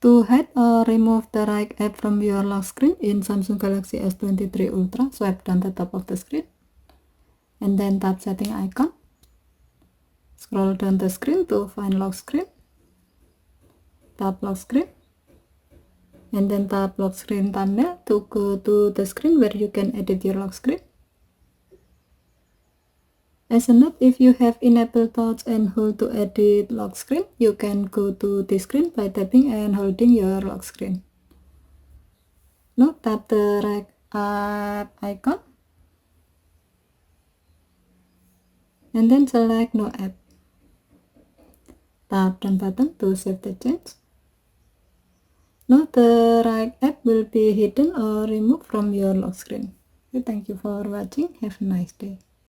To hide or remove the right app from your lock screen in Samsung Galaxy S23 Ultra, swipe down the top of the screen and then tap setting icon. Scroll down the screen to find lock screen. Tap lock screen and then tap lock screen thumbnail to go to the screen where you can edit your lock screen. As a note, if you have enabled touch and hold to edit lock screen, you can go to this screen by tapping and holding your lock screen. Now tap the right app icon and then select no app. Tap done button to save the change. Now the right app will be hidden or removed from your lock screen. Thank you for watching. Have a nice day.